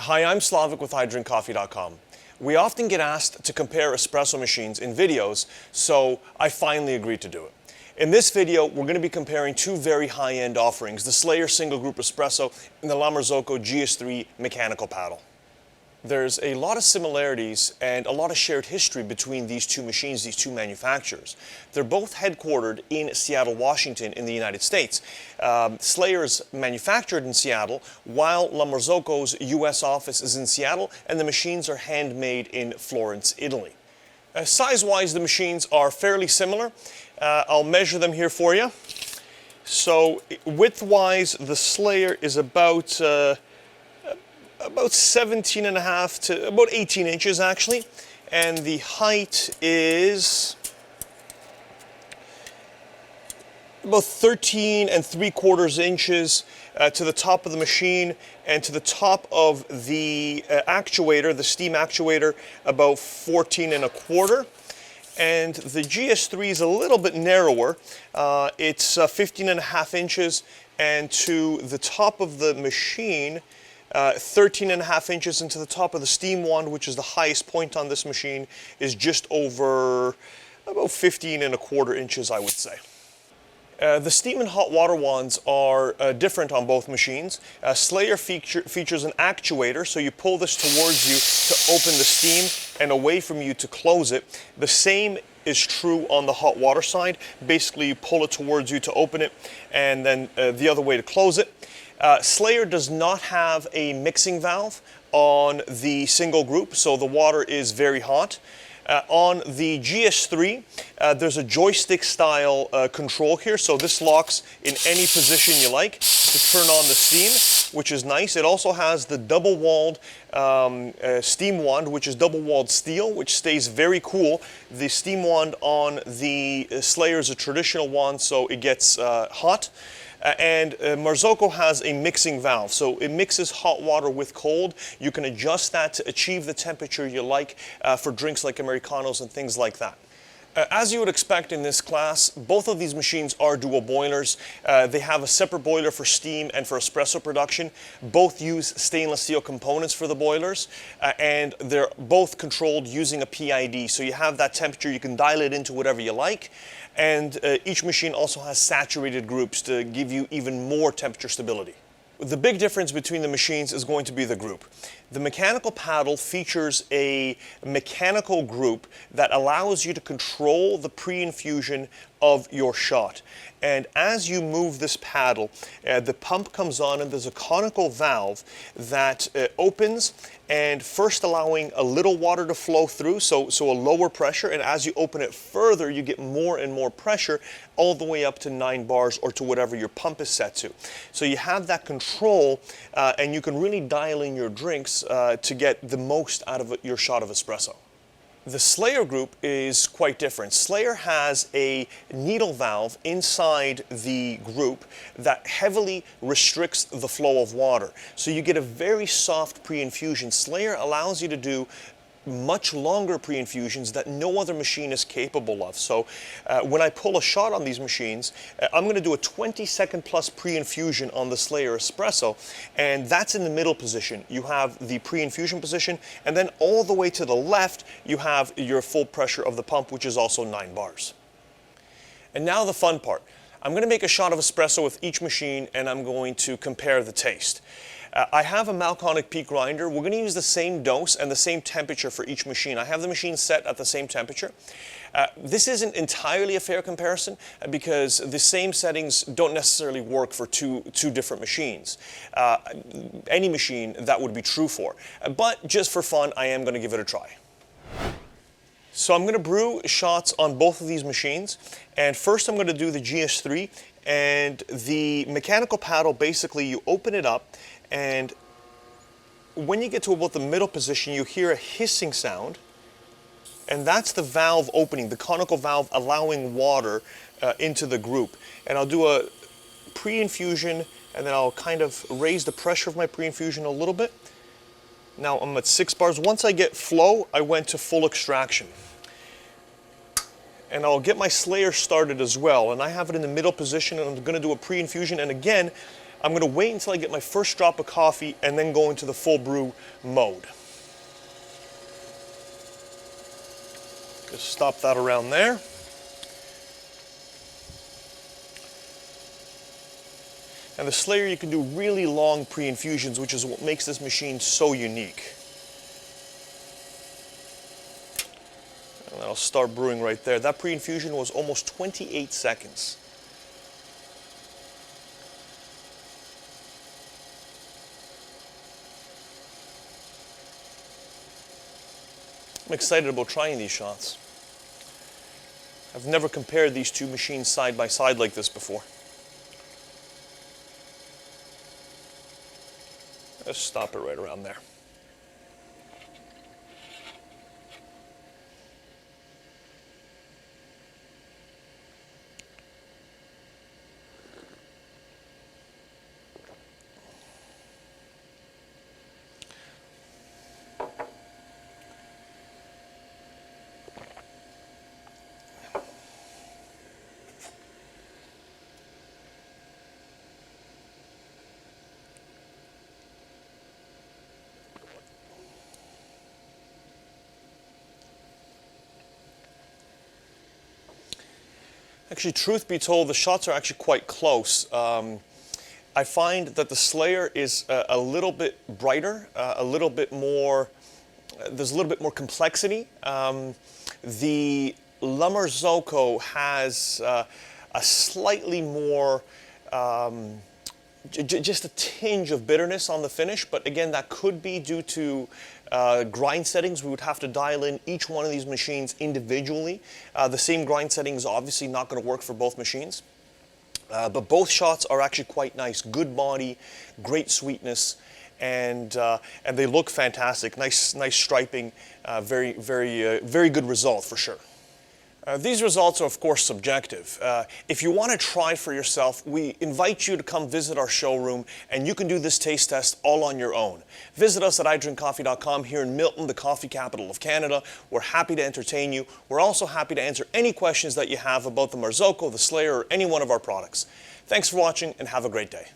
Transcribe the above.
Hi, I'm Slavic with iDrinkCoffee.com. We often get asked to compare espresso machines in videos, so I finally agreed to do it. In this video, we're going to be comparing two very high-end offerings, the Slayer Single Group Espresso and the Marzocco GS3 mechanical paddle. There's a lot of similarities and a lot of shared history between these two machines, these two manufacturers. They're both headquartered in Seattle, Washington in the United States. Slayer is manufactured in Seattle, while La Marzocco's US office is in Seattle, and the machines are handmade in Florence, Italy. Size-wise, the machines are fairly similar. I'll measure them here for you. So width-wise, the Slayer is about 17 and a half to about 18 inches actually, and the height is about 13 3/4 inches to the top of the machine, and to the top of the actuator, the steam actuator, about 14 1/4. And the GS3 is a little bit narrower. It's 15 1/2 inches, and to the top of the machine, 13 1/2 inches, into the top of the steam wand, which is the highest point on this machine, is just over about 15 1/4 inches, I would say. The steam and hot water wands are different on both machines. Slayer features an actuator, so you pull this towards you to open the steam and away from you to close it. The same is true on the hot water side. Basically, you pull it towards you to open it, and then the other way to close it. Slayer does not have a mixing valve on the single group, so the water is very hot. On the GS3, there's a joystick style control here, so this locks in any position you like to turn on the steam, which is nice. It also has the double-walled steam wand, which is double-walled steel, which stays very cool. The steam wand on the Slayer is a traditional wand, so it gets hot. And Marzocco has a mixing valve, so it mixes hot water with cold. You can adjust that to achieve the temperature you like for drinks like Americanos and things like that. As you would expect in this class, both of these machines are dual boilers. They have a separate boiler for steam and for espresso production. Both use stainless steel components for the boilers, and they're both controlled using a PID. So you have that temperature, you can dial it into whatever you like. And each machine also has saturated groups to give you even more temperature stability. The big difference between the machines is going to be the group. The mechanical paddle features a mechanical group that allows you to control the pre-infusion of your shot. And as you move this paddle, the pump comes on, and there's a conical valve that opens, and first allowing a little water to flow through, so a lower pressure, and as you open it further, you get more and more pressure, all the way up to 9 bars or to whatever your pump is set to. So you have that control, and you can really dial in your drinks to get the most out of your shot of espresso. The Slayer group is quite different. Slayer has a needle valve inside the group that heavily restricts the flow of water. So you get a very soft pre-infusion. Slayer allows you to do much longer pre-infusions that no other machine is capable of. So when I pull a shot on these machines, I'm going to do a 20-second plus pre-infusion on the Slayer Espresso, and that's in the middle position. You have the pre-infusion position, and then all the way to the left, you have your full pressure of the pump, which is also 9 bars. And now the fun part. I'm going to make a shot of espresso with each machine, and I'm going to compare the taste. I have a Malconic Peak grinder. We're going to use the same dose and the same temperature for each machine. I have the machine set at the same temperature. This isn't entirely a fair comparison because the same settings don't necessarily work for two different machines. Any machine that would be true for. But just for fun, I am going to give it a try. So I'm going to brew shots on both of these machines, and first I'm going to do the GS3, and the mechanical paddle, basically you open it up, and when you get to about the middle position, you hear a hissing sound, and that's the valve opening, the conical valve allowing water into the group. And I'll do a pre-infusion, and then I'll kind of raise the pressure of my pre-infusion a little bit. Now I'm at 6 bars. Once I get flow, I went to full extraction. And I'll get my Slayer started as well, and I have it in the middle position, and I'm going to do a pre-infusion, and again, I'm going to wait until I get my first drop of coffee and then go into the full brew mode. Just stop that around there. And the Slayer, you can do really long pre-infusions, which is what makes this machine so unique. And I'll start brewing right there. That pre-infusion was almost 28 seconds. I'm excited about trying these shots. I've never compared these two machines side by side like this before. Let's stop it right around there. Actually, truth be told, the shots are actually quite close. I find that the Slayer is a little bit brighter, a little bit more, there's a little bit more complexity. The La Marzocco has a slightly more, just a tinge of bitterness on the finish, but again, that could be due to grind settings. We would have to dial in each one of these machines individually. The same grind setting is obviously not going to work for both machines. But both shots are actually quite nice. Good body, great sweetness, and they look fantastic. Nice striping. Very good result for sure. These results are, of course, subjective. If you want to try for yourself, we invite you to come visit our showroom, and you can do this taste test all on your own. Visit us at idrinkcoffee.com here in Milton, the coffee capital of Canada. We're happy to entertain you. We're also happy to answer any questions that you have about the Marzocco, the Slayer, or any one of our products. Thanks for watching, and have a great day.